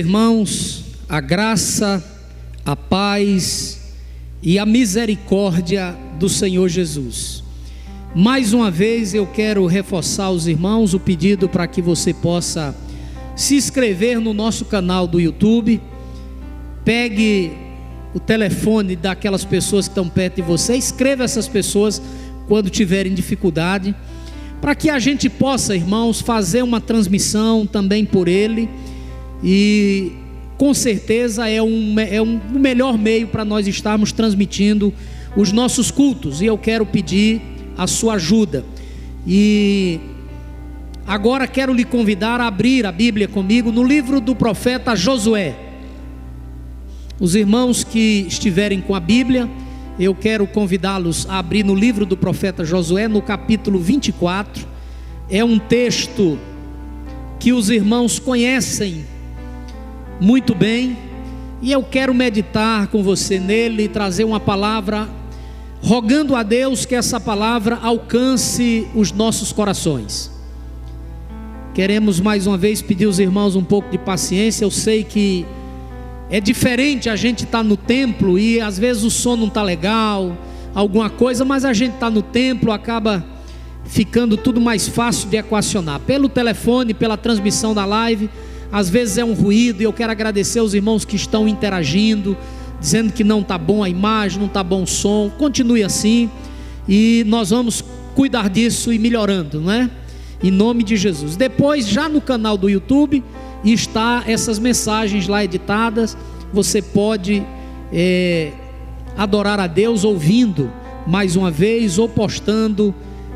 Irmãos, a graça, a paz e a misericórdia do Senhor Jesus. Mais uma vez eu quero reforçar aos irmãos o pedido para que você possa se inscrever no nosso canal do YouTube. Pegue o telefone daquelas pessoas que estão perto de você, escreva essas pessoas quando tiverem dificuldade, para que a gente possa, irmãos, fazer uma transmissão também por ele. E com certeza é o melhor meio para nós estarmos transmitindo os nossos cultos. E eu quero pedir a sua ajuda. E agora quero lhe convidar a abrir a Bíblia comigo no livro do profeta Josué. Os irmãos que estiverem com a Bíblia, eu quero convidá-los a abrir no livro do profeta Josué, no capítulo 24. É um texto que os irmãos conhecem muito bem, e eu quero meditar com você nele e trazer uma palavra, rogando a Deus que essa palavra alcance os nossos corações. Queremos mais uma vez pedir aos irmãos um pouco de paciência. Eu sei que é diferente a gente estar no templo e às vezes o som não está legal, alguma coisa, mas a gente está no templo, acaba ficando tudo mais fácil de equacionar. Pelo telefone, pela transmissão da live, às vezes é um ruído, e eu quero agradecer aos irmãos que estão interagindo, dizendo que não está bom a imagem, não está bom o som. Continue assim, e nós vamos cuidar disso e melhorando, não é? Em nome de Jesus. Depois, já no canal do YouTube, está essas mensagens lá editadas. Você pode adorar a Deus ouvindo mais uma vez, ou postando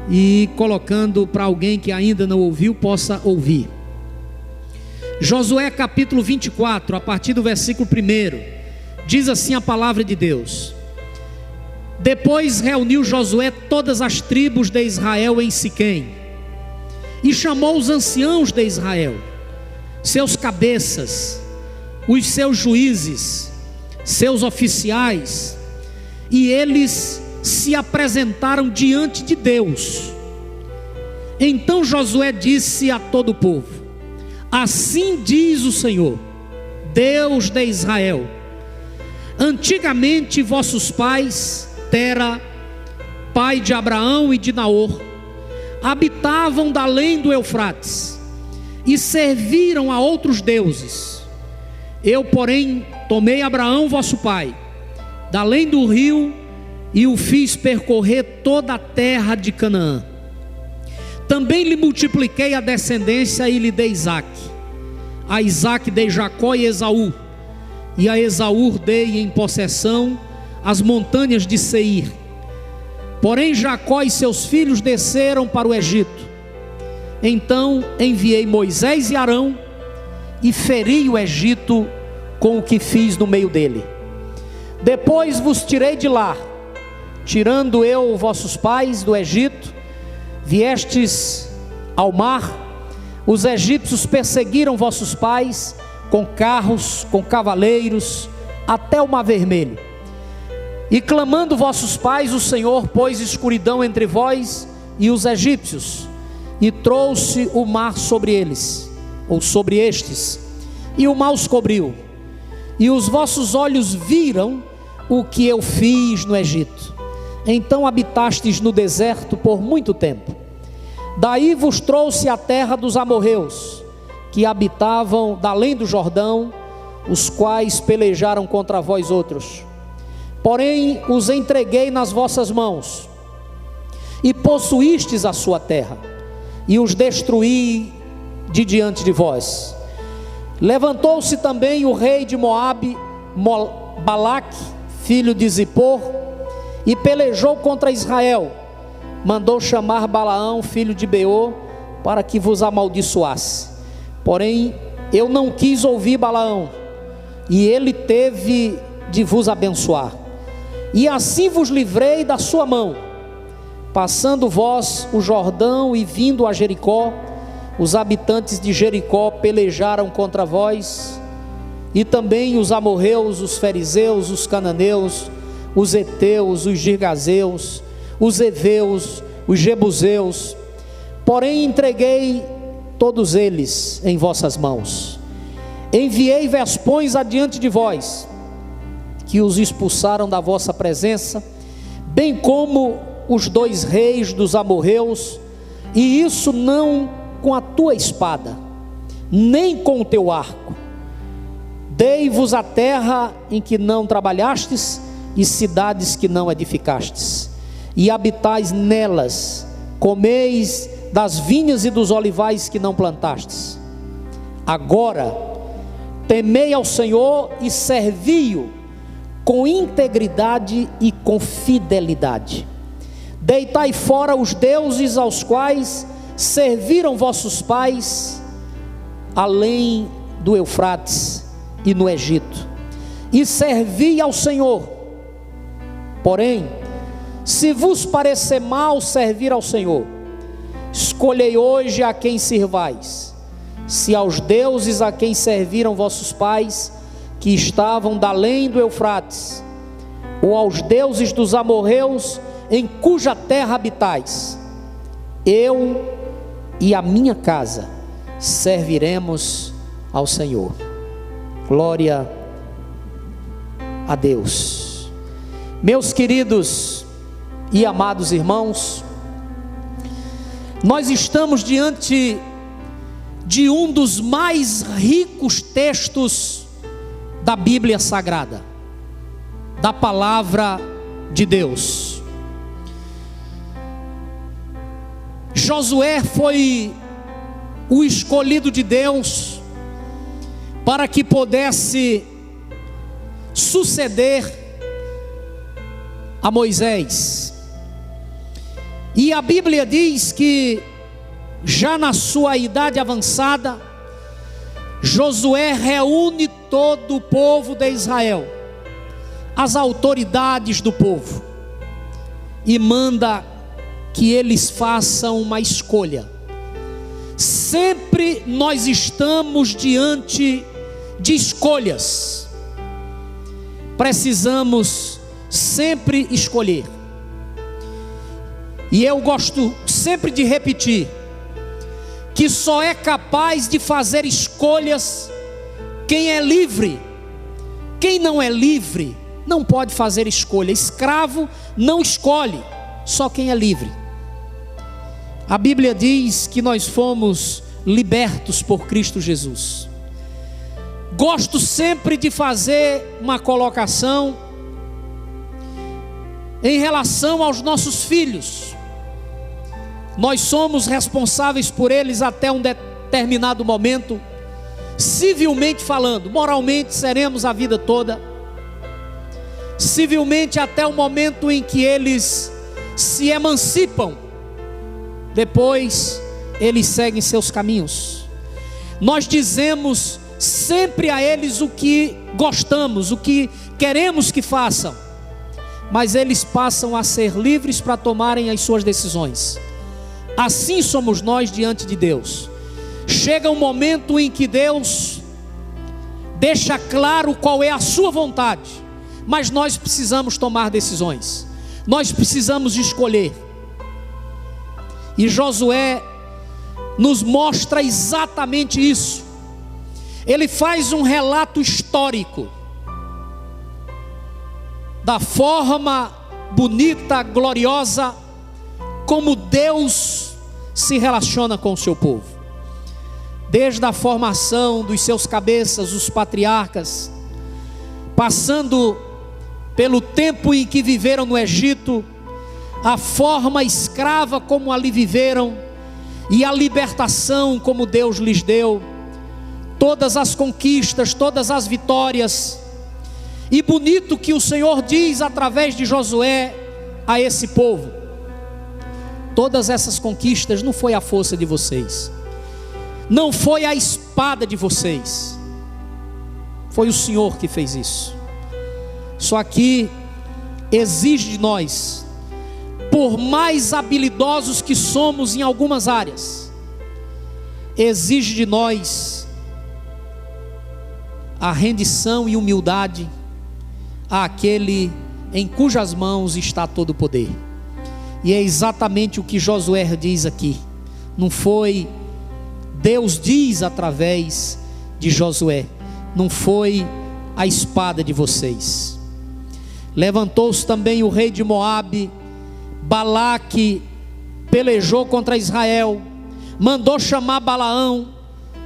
e colocando para alguém que ainda não ouviu, possa ouvir. Josué capítulo 24, a partir do versículo 1, diz assim a palavra de Deus: Depois reuniu Josué todas as tribos de Israel em Siquém, e chamou os anciãos de Israel, seus cabeças, os seus juízes, seus oficiais, e eles se apresentaram diante de Deus. Então Josué disse a todo o povo: Assim diz o Senhor, Deus de Israel: Antigamente vossos pais, Tera, pai de Abraão e de Naor, habitavam da além do Eufrates e serviram a outros deuses. Eu, porém, tomei Abraão vosso pai, da além do rio, e o fiz percorrer toda a terra de Canaã. Também lhe multipliquei a descendência e lhe dei Isaque. A Isaque dei Jacó e Esaú, e a Esaú dei em possessão as montanhas de Seir. Porém Jacó e seus filhos desceram para o Egito. Então enviei Moisés e Arão, e feri o Egito com o que fiz no meio dele. Depois vos tirei de lá, tirando eu vossos pais do Egito. Viestes ao mar, os egípcios perseguiram vossos pais com carros, com cavaleiros, até o mar vermelho. E clamando vossos pais, o Senhor pôs escuridão entre vós e os egípcios, e trouxe o mar sobre eles, ou sobre estes, e o mar os cobriu. E os vossos olhos viram o que eu fiz no Egito. Então habitastes no deserto por muito tempo. Daí vos trouxe a terra dos amorreus, que habitavam da além do Jordão, os quais pelejaram contra vós outros. Porém os entreguei nas vossas mãos, e possuístes a sua terra, e os destruí de diante de vós. Levantou-se também o rei de Moabe, Balaque, filho de Zippor, e pelejou contra Israel. Mandou chamar Balaão, filho de Beor, para que vos amaldiçoasse. Porém eu não quis ouvir Balaão, e ele teve de vos abençoar. E assim vos livrei da sua mão. Passando vós o Jordão e vindo a Jericó, os habitantes de Jericó pelejaram contra vós, e também os amorreus, os fariseus, os cananeus, os heteus, os girgazeus, os heveus, os jebuseus. Porém entreguei todos eles em vossas mãos. Enviei vespões adiante de vós, que os expulsaram da vossa presença, bem como os 2 reis dos amorreus, e isso não com a tua espada, nem com o teu arco. Dei-vos a terra em que não trabalhastes, e cidades que não edificastes, e habitais nelas, comeis das vinhas e dos olivais que não plantastes. Agora, temei ao Senhor e servi-o com integridade e com fidelidade. Deitai fora os deuses aos quais serviram vossos pais, além do Eufrates e no Egito, e servi ao Senhor. Porém, se vos parecer mal servir ao Senhor, escolhei hoje a quem sirvais, se aos deuses a quem serviram vossos pais, que estavam da além do Eufrates, ou aos deuses dos amorreus, em cuja terra habitais. Eu e a minha casa serviremos ao Senhor. Glória a Deus. Meus queridos e amados irmãos, nós estamos diante de um dos mais ricos textos da Bíblia Sagrada, da palavra de Deus. Josué foi o escolhido de Deus para que pudesse suceder a Moisés. E a Bíblia diz que já na sua idade avançada, Josué reúne todo o povo de Israel, as autoridades do povo, e manda que eles façam uma escolha. Sempre nós estamos diante de escolhas, precisamos sempre escolher. E eu gosto sempre de repetir que só é capaz de fazer escolhas quem é livre. Quem não é livre não pode fazer escolha. Escravo não escolhe, só quem é livre. A Bíblia diz que nós fomos libertos por Cristo Jesus. Gosto sempre de fazer uma colocação em relação aos nossos filhos. Nós somos responsáveis por eles até um determinado momento, civilmente falando. Moralmente seremos a vida toda, civilmente até o momento em que eles se emancipam. Depois eles seguem seus caminhos. Nós dizemos sempre a eles o que gostamos, o que queremos que façam, mas eles passam a ser livres para tomarem as suas decisões. Assim somos nós diante de Deus. Chega um momento em que Deus deixa claro qual é a sua vontade, mas nós precisamos tomar decisões, nós precisamos escolher. E Josué nos mostra exatamente isso. Ele faz um relato histórico da forma bonita, gloriosa, como Deus se relaciona com o seu povo. Desde a formação dos seus cabeças, os patriarcas, passando pelo tempo em que viveram no Egito, a forma escrava como ali viveram, e a libertação como Deus lhes deu, todas as conquistas, todas as vitórias. E bonito que o Senhor diz através de Josué a esse povo: todas essas conquistas não foi a força de vocês, não foi a espada de vocês, foi o Senhor que fez isso. Só que exige de nós, por mais habilidosos que somos em algumas áreas, exige de nós a rendição e humildade àquele em cujas mãos está todo o poder. E é exatamente o que Josué diz aqui. Não foi, Deus diz através de Josué: não foi a espada de vocês. Levantou-se também o rei de Moabe, Balaque, pelejou contra Israel, mandou chamar Balaão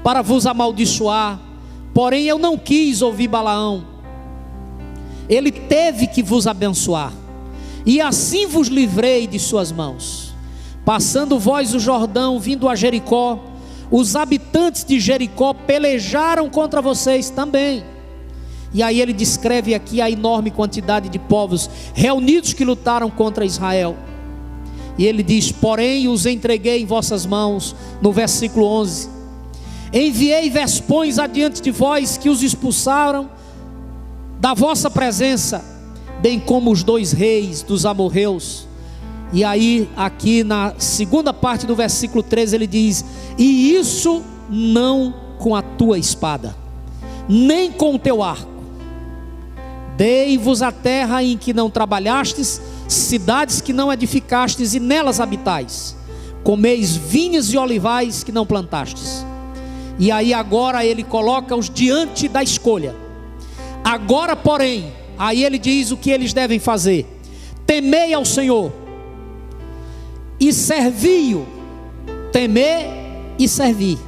para vos amaldiçoar, porém eu não quis ouvir Balaão. Ele teve que vos abençoar, e assim vos livrei de suas mãos. Passando vós o Jordão, vindo a Jericó, os habitantes de Jericó pelejaram contra vocês também. E aí ele descreve aqui a enorme quantidade de povos reunidos que lutaram contra Israel. E ele diz: porém os entreguei em vossas mãos, no versículo 11. Enviei vespões adiante de vós, que os expulsaram da vossa presença, bem como os 2 reis dos amorreus. E aí aqui na segunda parte do versículo 13 ele diz: e isso não com a tua espada, nem com o teu arco. Dei-vos a terra em que não trabalhastes, cidades que não edificastes e nelas habitais. Comeis vinhas e olivais que não plantastes. E aí agora ele coloca-os diante da escolha. Agora porém, aí ele diz o que eles devem fazer: temei ao Senhor e servi-o. Temer e servir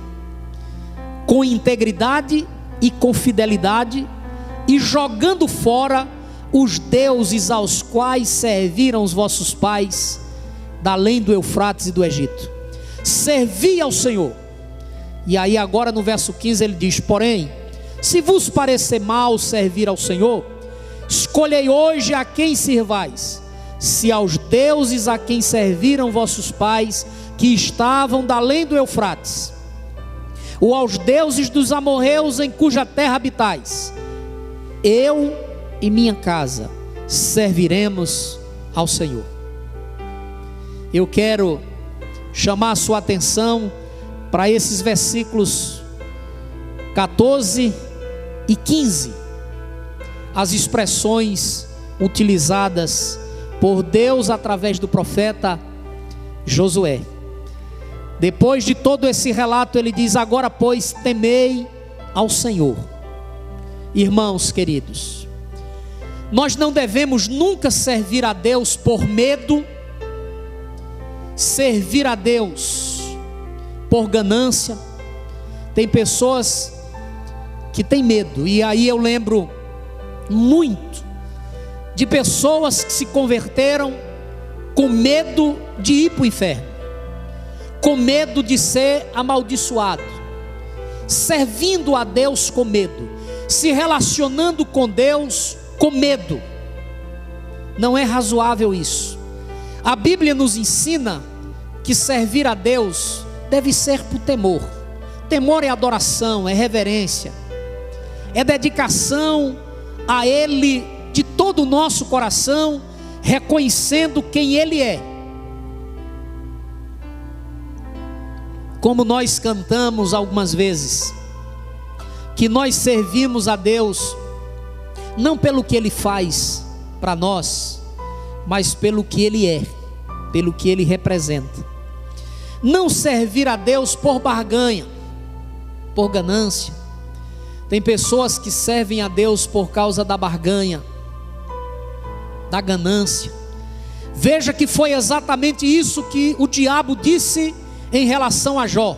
com integridade e com fidelidade, e jogando fora os deuses aos quais serviram os vossos pais, da além do Eufrates e do Egito. Servi ao Senhor. E aí agora no verso 15 ele diz: porém, se vos parecer mal servir ao Senhor, escolhei hoje a quem servais, se aos deuses a quem serviram vossos pais, que estavam da além do Eufrates, ou aos deuses dos amorreus em cuja terra habitais. Eu e minha casa serviremos ao Senhor. Eu quero chamar a sua atenção para esses versículos 14 e 15, as expressões utilizadas por Deus através do profeta Josué. Depois de todo esse relato ele diz: agora pois temei ao Senhor. Irmãos queridos, nós não devemos nunca servir a Deus por medo, servir a Deus por ganância. Tem pessoas que têm medo, e aí eu lembro muito de pessoas que se converteram com medo de ir para o inferno, com medo de ser amaldiçoado, servindo a Deus com medo, se relacionando com Deus com medo. Não é razoável isso. A Bíblia nos ensina que servir a Deus deve ser por temor. Temor é adoração, é reverência, é dedicação a Ele de todo o nosso coração, reconhecendo quem Ele é. Como nós cantamos algumas vezes, que nós servimos a Deus não pelo que Ele faz para nós, mas pelo que Ele é, pelo que Ele representa. Não servir a Deus por barganha, por ganância. Tem pessoas que servem a Deus por causa da barganha, da ganância. Veja que foi exatamente isso que o diabo disse em relação a Jó,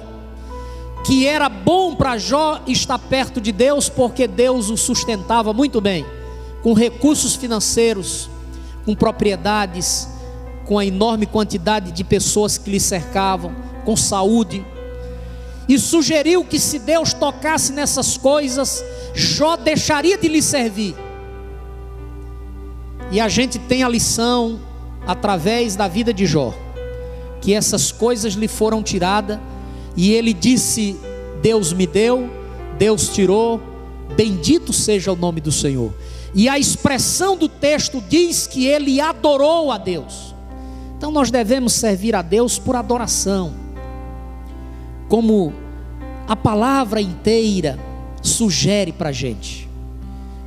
que era bom para Jó estar perto de Deus, porque Deus o sustentava muito bem, com recursos financeiros, com propriedades, com a enorme quantidade de pessoas que lhe cercavam, com saúde. E sugeriu que se Deus tocasse nessas coisas, Jó deixaria de lhe servir. E a gente tem a lição através da vida de Jó, que essas coisas lhe foram tiradas, e ele disse: Deus me deu, Deus tirou, bendito seja o nome do Senhor. E a expressão do texto diz que ele adorou a Deus. Então nós devemos servir a Deus por adoração, como a palavra inteira sugere para a gente,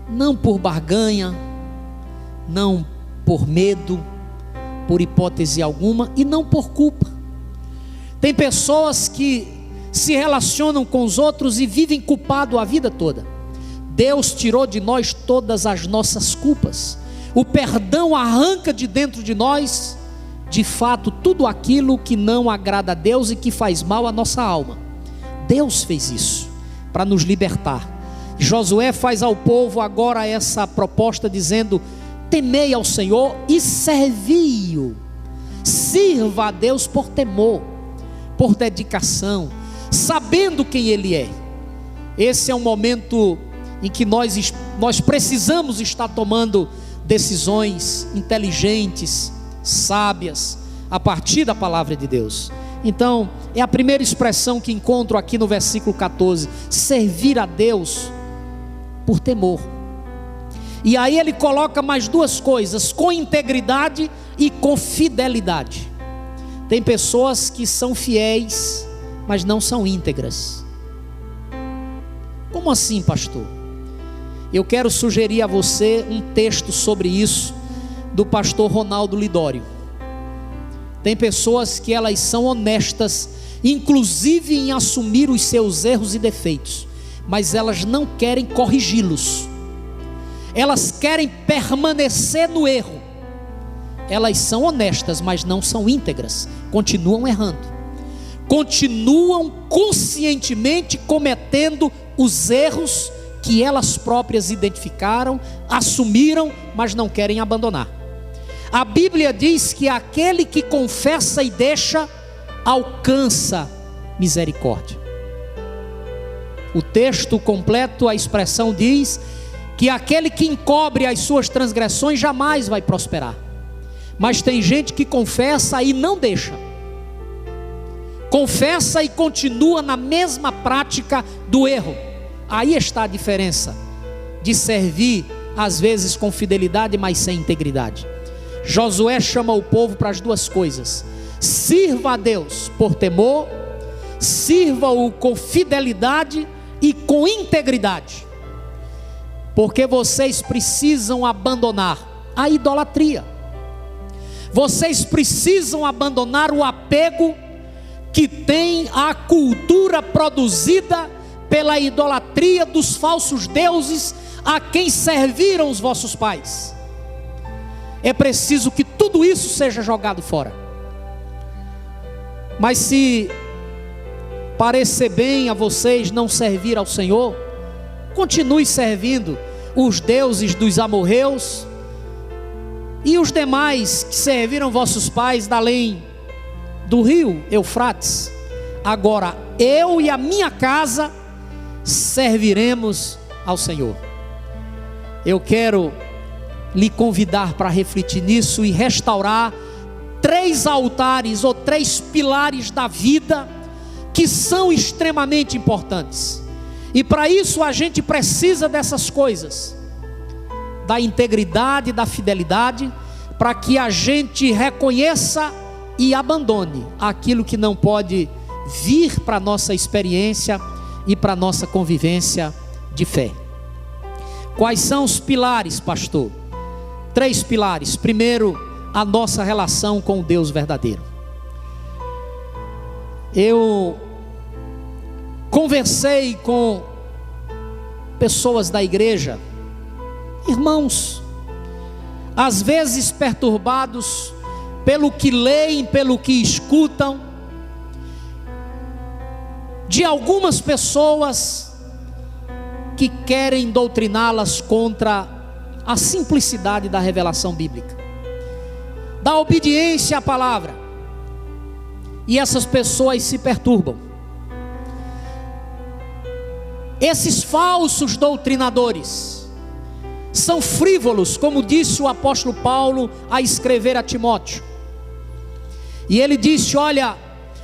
não por barganha, não por medo, por hipótese alguma, e não por culpa. Tem pessoas que se relacionam com os outros e vivem culpado a vida toda. Deus tirou de nós todas as nossas culpas. O perdão arranca de dentro de nós, de fato, tudo aquilo que não agrada a Deus e que faz mal à nossa alma. Deus fez isso para nos libertar. Josué faz ao povo agora essa proposta dizendo: temei ao Senhor e servi-o. Sirva a Deus por temor, por dedicação, sabendo quem Ele é. Esse é um momento em que nós precisamos estar tomando decisões inteligentes, sábias, a partir da palavra de Deus. Então, é a primeira expressão que encontro aqui no versículo 14: servir a Deus por temor. E aí ele coloca mais duas coisas: com integridade e com fidelidade. Tem pessoas que são fiéis, mas não são íntegras. Como assim, pastor? Eu quero sugerir a você um texto sobre isso, do pastor Ronaldo Lidório. Tem pessoas que elas são honestas, inclusive em assumir os seus erros e defeitos, mas elas não querem corrigi-los. Elas querem permanecer no erro. Elas são honestas, mas não são íntegras, continuam errando, continuam conscientemente cometendo os erros que elas próprias identificaram, assumiram, mas não querem abandonar. A Bíblia diz que aquele que confessa e deixa, alcança misericórdia. O texto completo, a expressão diz que aquele que encobre as suas transgressões jamais vai prosperar. Mas tem gente que confessa e não deixa, confessa e continua na mesma prática do erro. Aí está a diferença de servir às vezes com fidelidade, mas sem integridade. Josué chama o povo para as duas coisas: sirva a Deus por temor, sirva-o com fidelidade e com integridade, porque vocês precisam abandonar a idolatria, vocês precisam abandonar o apego que tem à cultura produzida pela idolatria dos falsos deuses a quem serviram os vossos pais. É preciso que tudo isso seja jogado fora. Mas se parecer bem a vocês não servir ao Senhor, continue servindo os deuses dos amorreus e os demais que serviram vossos pais da além do rio Eufrates. Agora eu e a minha casa serviremos ao Senhor. Eu quero lhe convidar para refletir nisso e restaurar 3 altares ou 3 pilares da vida que são extremamente importantes. E para isso a gente precisa dessas coisas, da integridade, da fidelidade, para que a gente reconheça e abandone aquilo que não pode vir para a nossa experiência e para a nossa convivência de fé. Quais são os pilares, pastor? 3 pilares. Primeiro, a nossa relação com o Deus verdadeiro. Eu conversei com pessoas da igreja, irmãos, às vezes perturbados pelo que leem, pelo que escutam, de algumas pessoas que querem doutriná-las contra a simplicidade da revelação bíblica, da obediência à palavra, e essas pessoas se perturbam. Esses falsos doutrinadores são frívolos, como disse o apóstolo Paulo a escrever a Timóteo. E ele disse: olha,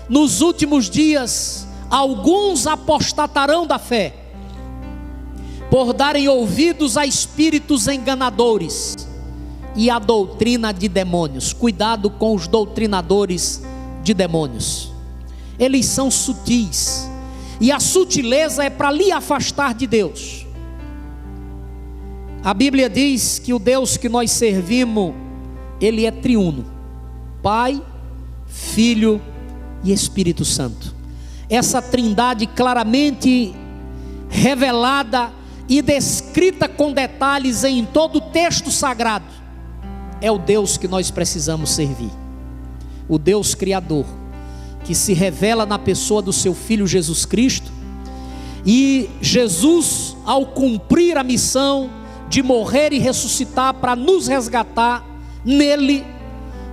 nos últimos dias alguns apostatarão da fé, por darem ouvidos a espíritos enganadores e a doutrina de demônios. Cuidado com os doutrinadores de demônios, eles são sutis, e a sutileza é para lhe afastar de Deus. A Bíblia diz que o Deus que nós servimos, Ele é triuno: Pai, Filho e Espírito Santo. Essa trindade claramente revelada e descrita com detalhes em todo o texto sagrado, é o Deus que nós precisamos servir. O Deus Criador, que se revela na pessoa do seu Filho Jesus Cristo. E Jesus, ao cumprir a missão de morrer e ressuscitar para nos resgatar, nele,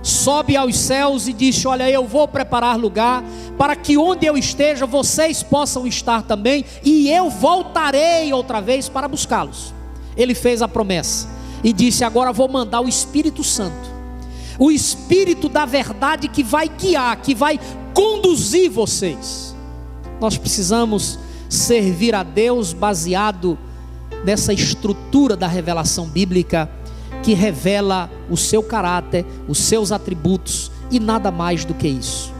sobe aos céus e diz: olha, eu vou preparar lugar para que onde eu esteja, vocês possam estar também, e eu voltarei outra vez para buscá-los. Ele fez a promessa e disse: agora vou mandar o Espírito Santo, o Espírito da verdade, que vai guiar, que vai conduzir vocês. Nós precisamos servir a Deus baseado nessa estrutura da revelação bíblica, que revela o seu caráter, os seus atributos e nada mais do que isso.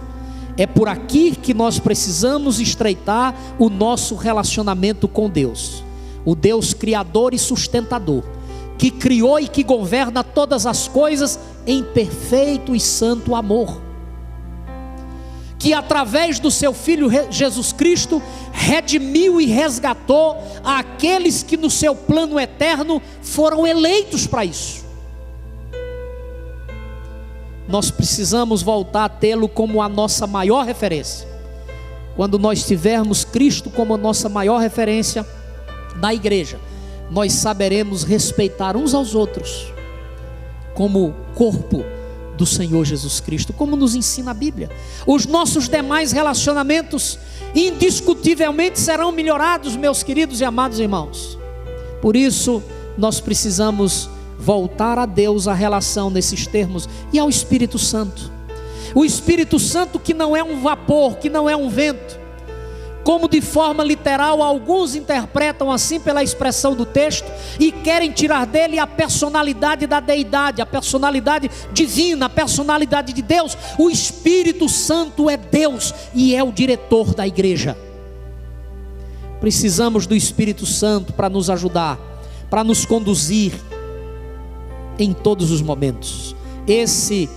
É por aqui que nós precisamos estreitar o nosso relacionamento com Deus, o Deus criador e sustentador, que criou e que governa todas as coisas em perfeito e santo amor, que através do seu Filho Jesus Cristo redimiu e resgatou aqueles que no seu plano eterno foram eleitos para isso. Nós precisamos voltar a tê-lo como a nossa maior referência. Quando nós tivermos Cristo como a nossa maior referência na igreja, nós saberemos respeitar uns aos outros como corpo do Senhor Jesus Cristo, como nos ensina a Bíblia. Os nossos demais relacionamentos indiscutivelmente serão melhorados, meus queridos e amados irmãos. Por isso nós precisamos voltar a Deus, a relação nesses termos, e ao Espírito Santo. O Espírito Santo, que não é um vapor, que não é um vento, como de forma literal alguns interpretam assim pela expressão do texto, e querem tirar dele a personalidade da deidade, a personalidade divina, a personalidade de Deus. O Espírito Santo é Deus e é o diretor da igreja. Precisamos do Espírito Santo para nos ajudar, para nos conduzir em todos os momentos. Esse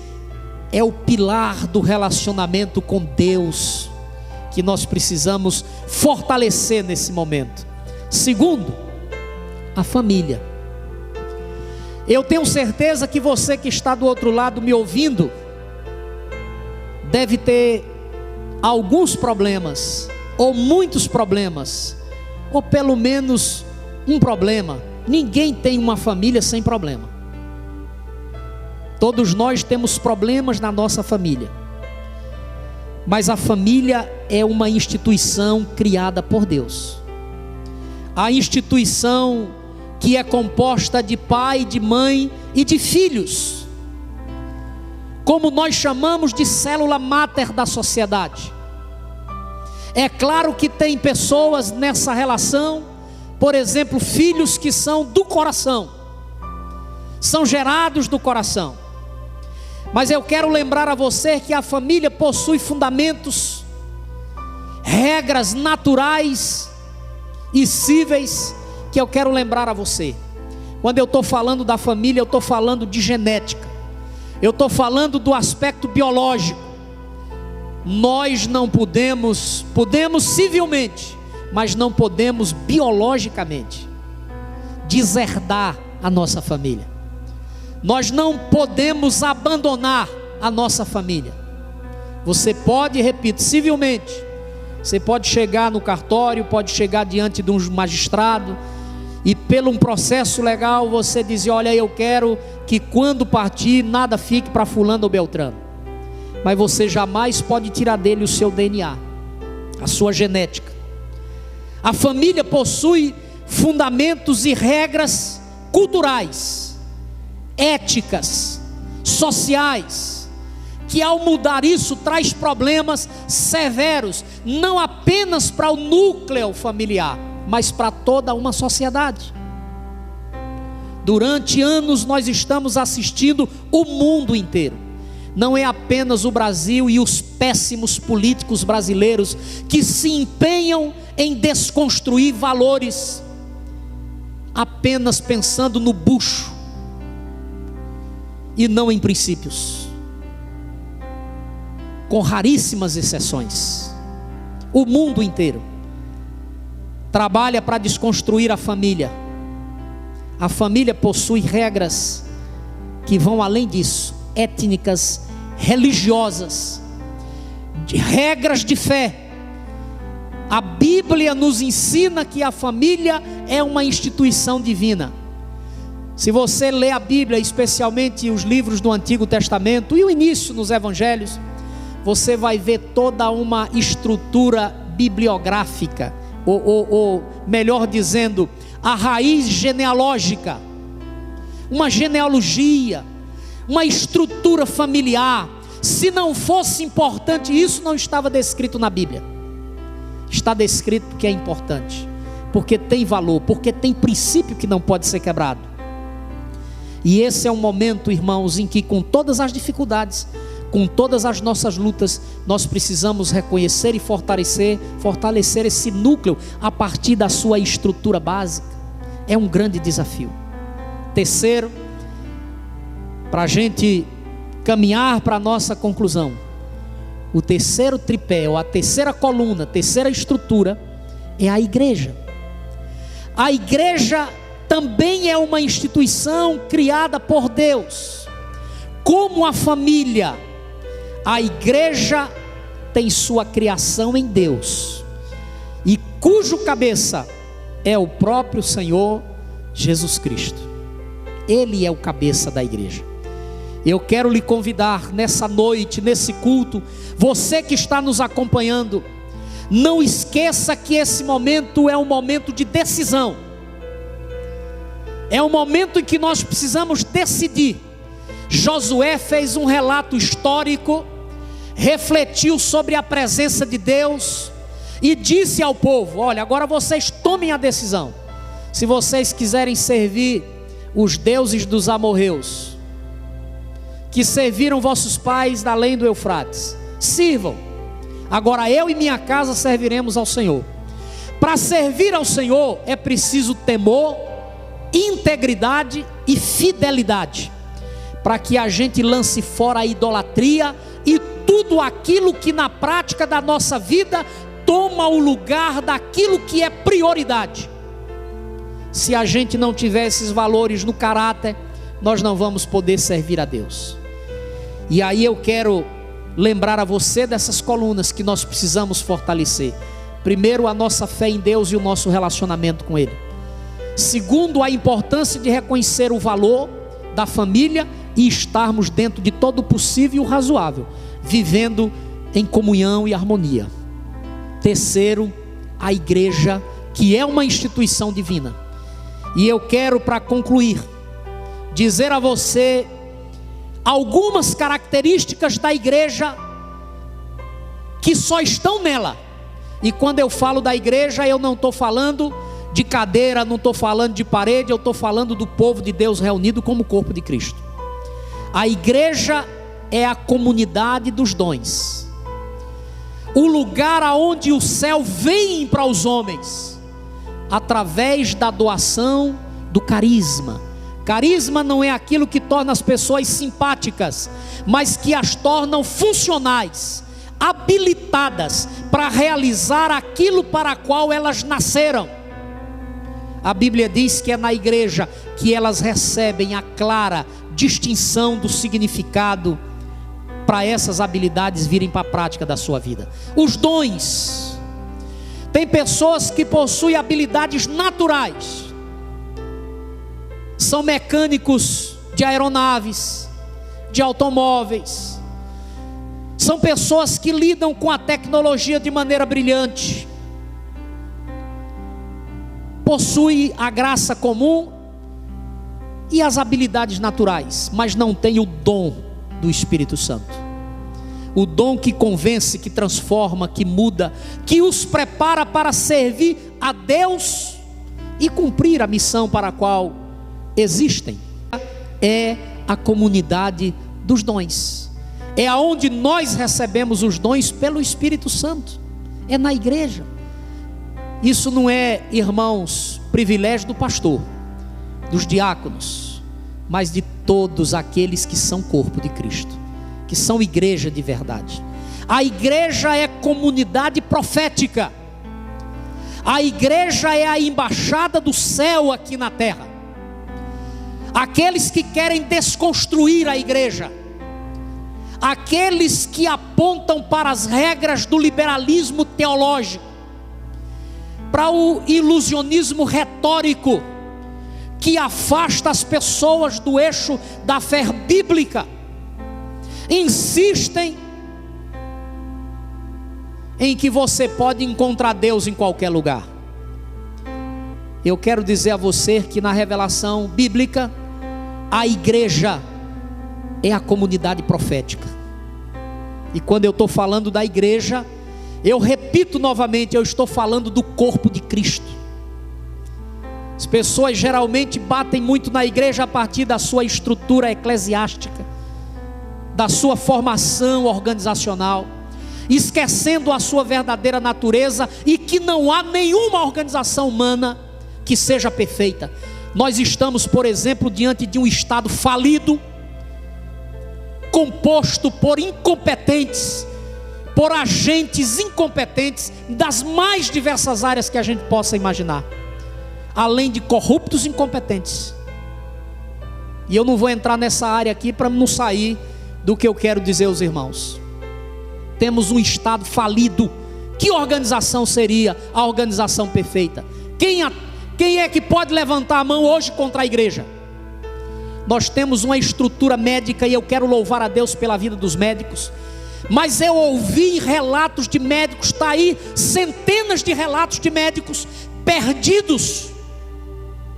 é o pilar do relacionamento com Deus, que nós precisamos fortalecer nesse momento. Segundo, a família. Eu tenho certeza que você que está do outro lado me ouvindo, deve ter alguns problemas, ou muitos problemas, ou pelo menos um problema. Ninguém tem uma família sem problema. Todos nós temos problemas na nossa família. Mas a família é uma instituição criada por Deus. A instituição que é composta de pai, de mãe e de filhos, como nós chamamos de célula máter da sociedade. É claro que tem pessoas nessa relação, por exemplo, filhos que são do coração, são gerados do coração. Mas eu quero lembrar a você que a família possui fundamentos, regras naturais e cíveis, que eu quero lembrar a você. Quando eu estou falando da família, eu estou falando de genética, eu estou falando do aspecto biológico. Nós não podemos civilmente, mas não podemos biologicamente deserdar a nossa família. Nós não podemos abandonar a nossa família. Você pode, repito, civilmente, você pode chegar no cartório, pode chegar diante de um magistrado, e pelo um processo legal você dizer: olha, eu quero que quando partir nada fique para fulano ou beltrano. Mas você jamais pode tirar dele o seu DNA, a sua genética. A família possui fundamentos e regras culturais, éticas, sociais, que ao mudar isso traz problemas severos, não apenas para o núcleo familiar, mas para toda uma sociedade. Durante anos nós estamos assistindo o mundo inteiro, não é apenas o Brasil e os péssimos políticos brasileiros que se empenham em desconstruir valores, apenas pensando no bucho e não em princípios, com raríssimas exceções. O mundo inteiro trabalha para desconstruir a família. A família possui regras que vão além disso, étnicas, religiosas, regras de fé. A Bíblia nos ensina que a família é uma instituição divina. Se você lê a Bíblia, especialmente os livros do Antigo Testamento e o início nos Evangelhos, você vai ver toda uma estrutura bibliográfica, ou melhor dizendo, a raiz genealógica, uma genealogia, uma estrutura familiar. Se não fosse importante, isso não estava descrito na Bíblia. Está descrito porque é importante, porque tem valor, porque tem princípio que não pode ser quebrado. E esse é um momento, irmãos, em que com todas as dificuldades, com todas as nossas lutas, nós precisamos reconhecer e fortalecer esse núcleo a partir da sua estrutura básica. É um grande desafio. Terceiro, para a gente caminhar para a nossa conclusão, o terceiro tripé, ou a terceira coluna, a terceira estrutura, é a igreja. A igreja também é uma instituição criada por Deus. Como a família, a igreja tem sua criação em Deus, e cujo cabeça é o próprio Senhor Jesus Cristo. Ele é o cabeça da igreja. Eu quero lhe convidar nessa noite, nesse culto, você que está nos acompanhando, não esqueça que esse momento é um momento de decisão. É um momento em que nós precisamos decidir. Josué fez um relato histórico, refletiu sobre a presença de Deus e disse ao povo: olha, agora vocês tomem a decisão. Se vocês quiserem servir os deuses dos amorreus, que serviram vossos pais da além do Eufrates, sirvam. Agora eu e minha casa serviremos ao Senhor. Para servir ao Senhor é preciso temor, integridade e fidelidade, para que a gente lance fora a idolatria e tudo aquilo que na prática da nossa vida toma o lugar daquilo que é prioridade. Se a gente não tiver esses valores no caráter, nós não vamos poder servir a Deus. E aí eu quero lembrar a você dessas colunas que nós precisamos fortalecer. Primeiro, a nossa fé em Deus e o nosso relacionamento com Ele. Segundo, a importância de reconhecer o valor da família e estarmos dentro de todo o possível e o razoável, vivendo em comunhão e harmonia. Terceiro, a igreja, que é uma instituição divina. E eu quero, para concluir, dizer a você algumas características da igreja que só estão nela. E quando eu falo da igreja, eu não estou falando de cadeira, não estou falando de parede, eu estou falando do povo de Deus reunido como corpo de Cristo. A igreja é a comunidade dos dons, o lugar aonde o céu vem para os homens, através da doação do carisma. Carisma não é aquilo que torna as pessoas simpáticas, mas que as tornam funcionais, habilitadas para realizar aquilo para o qual elas nasceram. A Bíblia diz que é na igreja que elas recebem a clara distinção do significado para essas habilidades virem para a prática da sua vida. Os dons. Tem pessoas que possuem habilidades naturais, são mecânicos de aeronaves, de automóveis, são pessoas que lidam com a tecnologia de maneira brilhante, possui a graça comum e as habilidades naturais, mas não tem o dom do Espírito Santo, o dom que convence, que transforma, que muda, que os prepara para servir a Deus e cumprir a missão para a qual existem. É a comunidade dos dons, é aonde nós recebemos os dons pelo Espírito Santo, é na igreja. Isso não é, irmãos, privilégio do pastor, dos diáconos, mas de todos aqueles que são corpo de Cristo, que são igreja de verdade. A igreja é comunidade profética. A igreja é a embaixada do céu aqui na terra. Aqueles que querem desconstruir a igreja, aqueles que apontam para as regras do liberalismo teológico, para o ilusionismo retórico, que afasta as pessoas do eixo da fé bíblica, insistem em que você pode encontrar Deus em qualquer lugar. Eu quero dizer a você que na revelação bíblica, a igreja é a comunidade profética. E quando eu estou falando da igreja, eu repito novamente, eu estou falando do corpo de Cristo. As pessoas geralmente batem muito na igreja a partir da sua estrutura eclesiástica, da sua formação organizacional, esquecendo a sua verdadeira natureza, e que não há nenhuma organização humana que seja perfeita. Nós estamos, por exemplo, diante de um Estado falido, composto por incompetentes, por agentes incompetentes das mais diversas áreas que a gente possa imaginar, além de corruptos e incompetentes. E eu não vou entrar nessa área aqui para não sair do que eu quero dizer aos irmãos. Temos um Estado falido. Que organização seria a organização perfeita? Quem é que pode levantar a mão hoje contra a igreja? Nós temos uma estrutura médica, e eu quero louvar a Deus pela vida dos médicos, mas eu ouvi relatos de médicos, está aí centenas de relatos de médicos perdidos,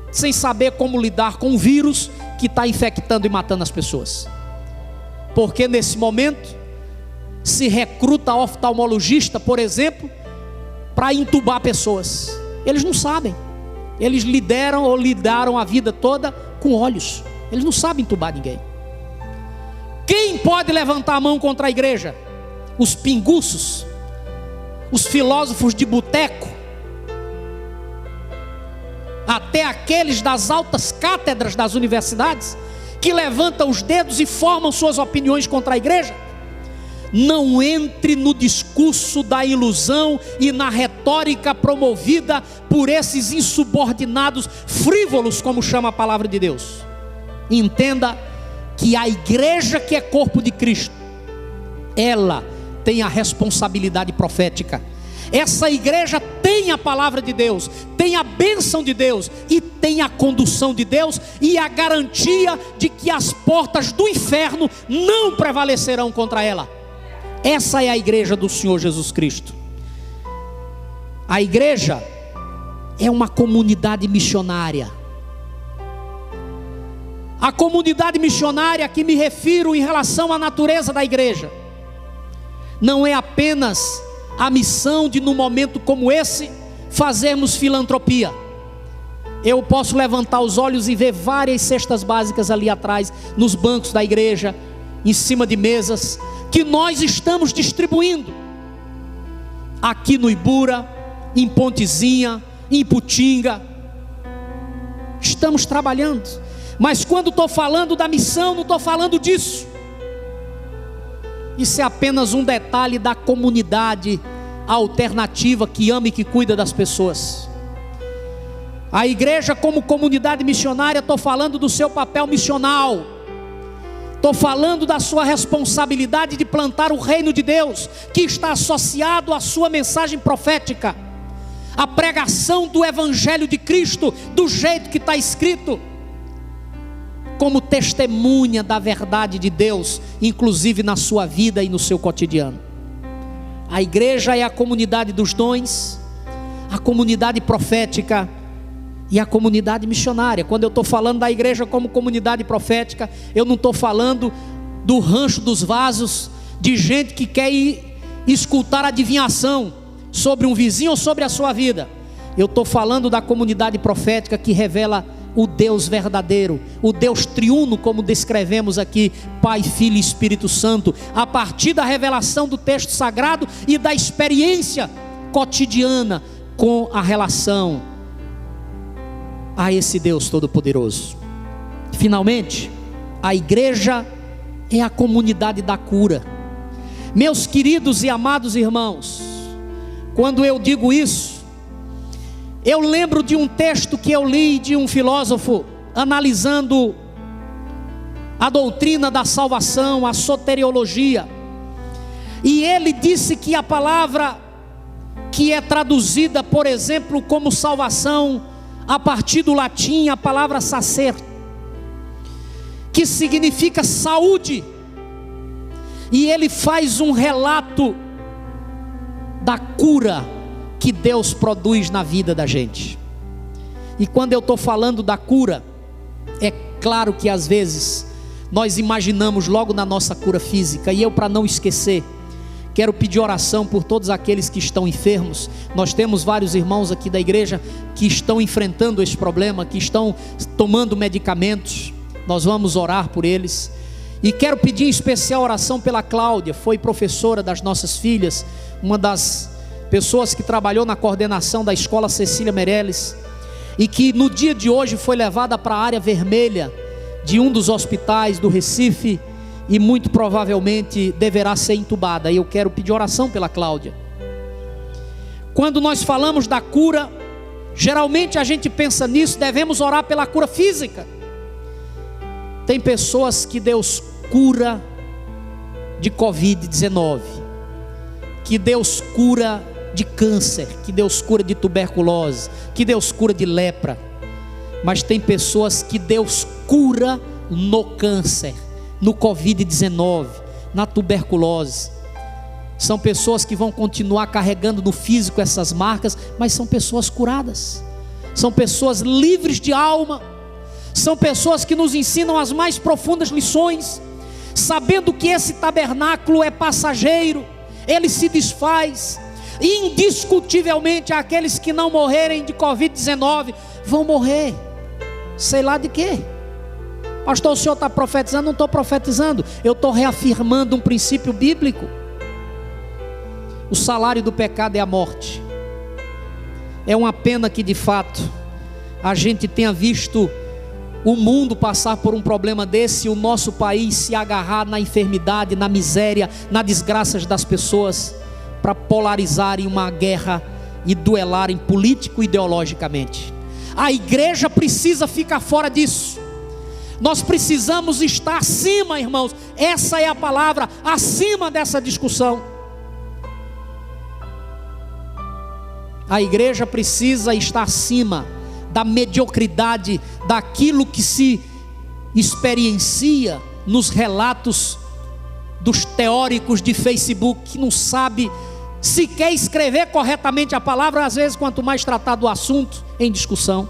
sem saber como lidar com um vírus que está infectando e matando as pessoas. Porque nesse momento se recruta oftalmologista, por exemplo, para entubar pessoas. Eles não sabem. Eles lidaram a vida toda com olhos. Eles não sabem entubar ninguém. Quem pode levantar a mão contra a igreja? Os pinguços, os filósofos de boteco, até aqueles das altas cátedras das universidades, que levantam os dedos e formam suas opiniões contra a igreja. Não entre no discurso da ilusão e na retórica promovida por esses insubordinados frívolos, como chama a palavra de Deus. Entenda que a igreja, que é corpo de Cristo, ela tem a responsabilidade profética. Essa igreja tem a palavra de Deus, tem a bênção de Deus, e tem a condução de Deus, e a garantia de que as portas do inferno não prevalecerão contra ela. Essa é a igreja do Senhor Jesus Cristo. A igreja é uma comunidade missionária. A comunidade missionária a que me refiro em relação à natureza da igreja, não é apenas a missão de, num momento como esse, fazermos filantropia. Eu posso levantar os olhos e ver várias cestas básicas ali atrás, nos bancos da igreja, em cima de mesas, que nós estamos distribuindo aqui no Ibura, em Pontezinha, em Putinga. Estamos trabalhando. Mas quando estou falando da missão, não estou falando disso. Isso é apenas um detalhe da comunidade alternativa que ama e que cuida das pessoas. A igreja, como comunidade missionária, estou falando do seu papel missional. Estou falando da sua responsabilidade de plantar o reino de Deus, que está associado à sua mensagem profética, a pregação do evangelho de Cristo, do jeito que está escrito, como testemunha da verdade de Deus, inclusive na sua vida e no seu cotidiano. A igreja é a comunidade dos dons, a comunidade profética e a comunidade missionária. Quando eu estou falando da igreja como comunidade profética, eu não estou falando do rancho dos vasos, de gente que quer ir escutar adivinhação sobre um vizinho ou sobre a sua vida. Eu estou falando da comunidade profética que revela o Deus verdadeiro, o Deus triuno, como descrevemos aqui, Pai, Filho e Espírito Santo, a partir da revelação do texto sagrado e da experiência cotidiana com a relação a esse Deus Todo-Poderoso. Finalmente, a igreja é a comunidade da cura. Meus queridos e amados irmãos, quando eu digo isso, Eu lembro de um texto que eu li de um filósofo analisando a doutrina da salvação, a soteriologia, e ele disse que a palavra que é traduzida, por exemplo, como salvação, a partir do latim, a palavra sacer, que significa saúde, e ele faz um relato da cura que Deus produz na vida da gente. E quando eu estou falando da cura, é claro que às vezes nós imaginamos logo na nossa cura física, e eu, para não esquecer, quero pedir oração por todos aqueles que estão enfermos. Nós temos vários irmãos aqui da igreja que estão enfrentando esse problema, que estão tomando medicamentos. Nós vamos orar por eles. E quero pedir em especial oração pela Cláudia, foi professora das nossas filhas, uma das pessoas que trabalhou na coordenação da escola Cecília Meirelles, e que no dia de hoje foi levada para a área vermelha de um dos hospitais do Recife, e muito provavelmente deverá ser entubada. E eu quero pedir oração pela Cláudia. Quando nós falamos da cura, geralmente a gente pensa nisso, devemos orar pela cura física. Tem pessoas que Deus cura de Covid-19, que Deus cura de câncer, que Deus cura de tuberculose, que Deus cura de lepra. Mas tem pessoas que Deus cura no câncer, no Covid-19, na tuberculose. São pessoas que vão continuar carregando no físico essas marcas, mas são pessoas curadas, são pessoas livres de alma, são pessoas que nos ensinam as mais profundas lições, sabendo que esse tabernáculo é passageiro, ele se desfaz. Indiscutivelmente aqueles que não morrerem de Covid-19 vão morrer, sei lá de quê. Pastor, o senhor está profetizando? Não estou profetizando, eu estou reafirmando um princípio bíblico. O salário do pecado é a morte. É uma pena que de fato a gente tenha visto o mundo passar por um problema desse, e o nosso país se agarrar na enfermidade, na miséria, nas desgraças das pessoas, para polarizarem uma guerra e duelarem político e ideologicamente. A igreja precisa ficar fora disso. Nós precisamos estar acima, irmãos. Essa é a palavra, acima dessa discussão. A igreja precisa estar acima da mediocridade, daquilo que se experiencia nos relatos dos teóricos de Facebook, que não sabe sequer escrever corretamente a palavra, às vezes quanto mais tratar do assunto em discussão.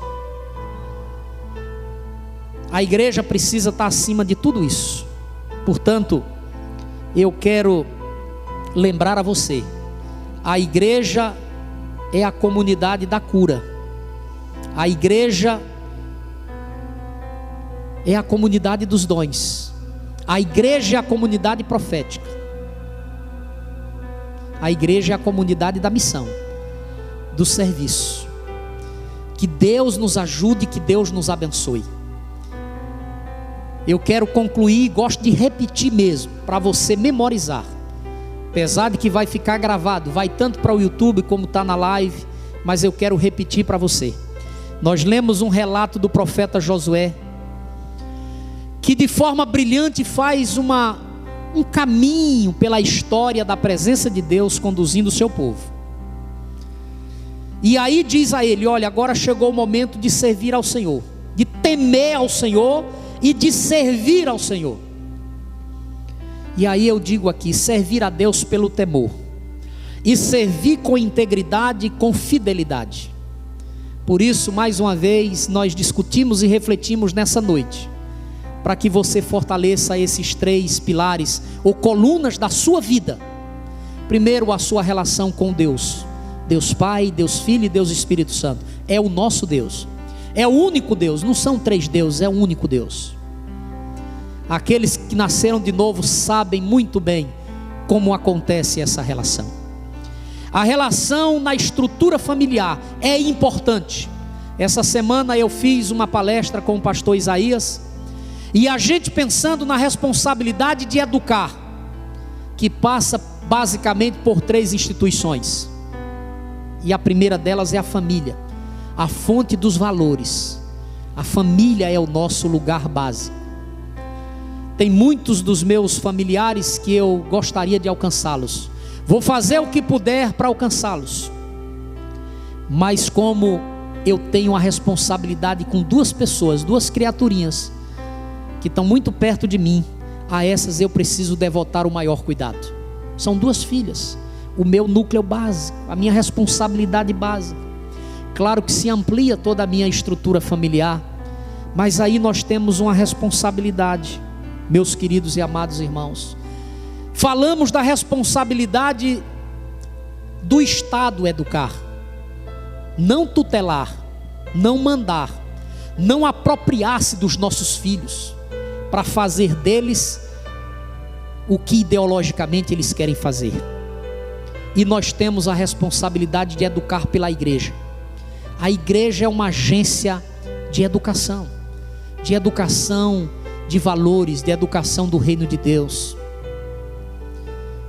A igreja precisa estar acima de tudo isso. Portanto, eu quero lembrar a você, a igreja é a comunidade da cura. A igreja é a comunidade dos dons. A igreja é a comunidade profética. A igreja é a comunidade da missão, do serviço. Que Deus nos ajude, que Deus nos abençoe. Eu quero concluir e gosto de repetir mesmo, para você memorizar. Apesar de que vai ficar gravado, vai tanto para o YouTube como está na live, mas eu quero repetir para você. Nós lemos um relato do profeta Josué, que de forma brilhante faz um caminho pela história da presença de Deus conduzindo o seu povo. E aí diz a ele: olha, agora chegou o momento de servir ao Senhor, de temer ao Senhor e de servir ao Senhor. E aí eu digo aqui, servir a Deus pelo temor, e servir com integridade e com fidelidade. Por isso, mais uma vez, nós discutimos e refletimos nessa noite, para que você fortaleça esses 3 pilares ou colunas da sua vida. Primeiro, a sua relação com Deus. Deus Pai, Deus Filho e Deus Espírito Santo. É o nosso Deus, é o único Deus, não são 3 deuses, é o único Deus. Aqueles que nasceram de novo sabem muito bem como acontece essa relação. A relação na estrutura familiar é importante. Essa semana eu fiz uma palestra com o pastor Isaías, e a gente pensando na responsabilidade de educar, que passa basicamente por 3 instituições, e a primeira delas é a família. a fonte dos valores. A família é o nosso lugar básico. Tem muitos dos meus familiares que eu gostaria de alcançá-los. Vou fazer o que puder para alcançá-los. Mas como eu tenho a responsabilidade com duas pessoas, duas criaturinhas, que estão muito perto de mim, a essas eu preciso devotar o maior cuidado. São duas filhas, o meu núcleo básico, a minha responsabilidade básica. Claro que se amplia toda a minha estrutura familiar, mas aí nós temos uma responsabilidade, meus queridos e amados irmãos. Falamos da responsabilidade do Estado educar, não tutelar, não mandar, não apropriar-se dos nossos filhos, para fazer deles o que ideologicamente eles querem fazer. E nós temos a responsabilidade de educar pela igreja. A igreja é uma agência de educação de valores, de educação do reino de Deus.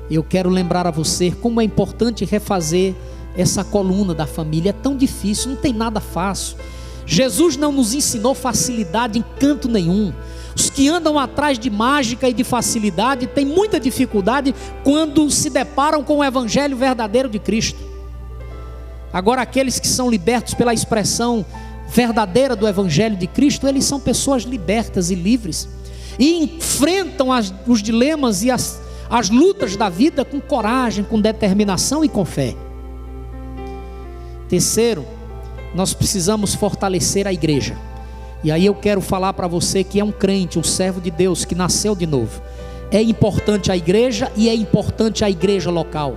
Eu quero lembrar a você como é importante refazer essa coluna da família. É tão difícil, não tem nada fácil. Jesus não nos ensinou facilidade em canto nenhum. Os que andam atrás de mágica e de facilidade têm muita dificuldade quando se deparam com o evangelho verdadeiro de Cristo. Agora, aqueles que são libertos pela expressão verdadeira do evangelho de Cristo, eles são pessoas libertas e livres, e enfrentam os dilemas e as lutas da vida com coragem, com determinação e com fé. Terceiro, nós precisamos fortalecer a igreja. E aí eu quero falar para você que é um crente, um servo de Deus, que nasceu de novo. É importante a igreja, e é importante a igreja local.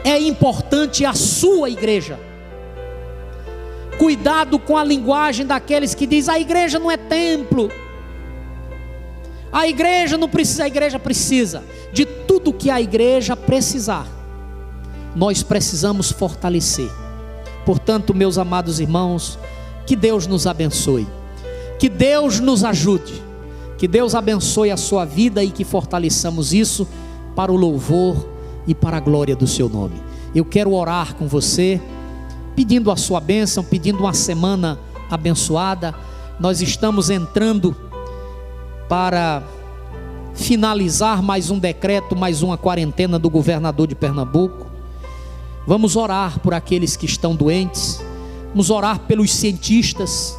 É importante a sua igreja. Cuidado com a linguagem daqueles que dizem: a igreja não é templo, a igreja não precisa. A igreja precisa de tudo que a igreja precisar. Nós precisamos fortalecer. Portanto, meus amados irmãos, que Deus nos abençoe, que Deus nos ajude, que Deus abençoe a sua vida e que fortaleçamos isso para o louvor e para a glória do seu nome. Eu quero orar com você, pedindo a sua bênção, pedindo uma semana abençoada. Nós estamos entrando para finalizar mais um decreto, mais uma quarentena do governador de Pernambuco. Vamos orar por aqueles que estão doentes, vamos orar pelos cientistas,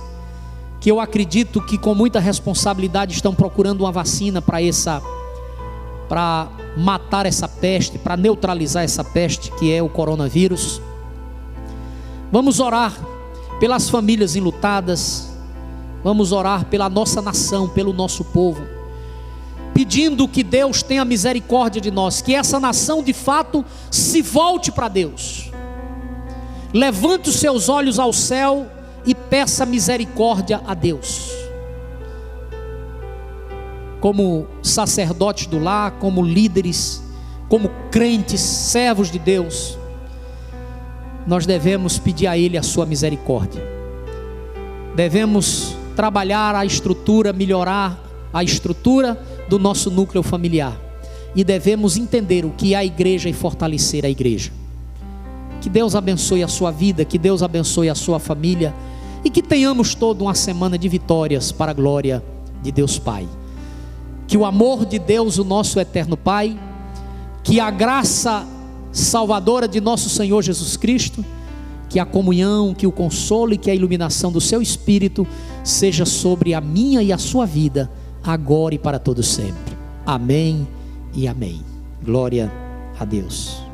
que eu acredito que com muita responsabilidade estão procurando uma vacina para matar essa peste, para neutralizar essa peste que é o coronavírus. Vamos orar pelas famílias enlutadas, vamos orar pela nossa nação, pelo nosso povo, pedindo que Deus tenha misericórdia de nós, que essa nação de fato se volte para Deus, levante os seus olhos ao céu e peça misericórdia a Deus. Como sacerdotes do lar, como líderes, como crentes, servos de Deus, nós devemos pedir a Ele a sua misericórdia. Devemos trabalhar a estrutura, melhorar a estrutura do nosso núcleo familiar, e devemos entender o que é a igreja e fortalecer a igreja. Que Deus abençoe a sua vida, que Deus abençoe a sua família, e que tenhamos toda uma semana de vitórias para a glória de Deus Pai. Que o amor de Deus, o nosso eterno Pai, que a graça salvadora de nosso Senhor Jesus Cristo, que a comunhão, que o consolo e que a iluminação do seu Espírito seja sobre a minha e a sua vida, agora e para todo sempre. Amém e amém. Glória a Deus.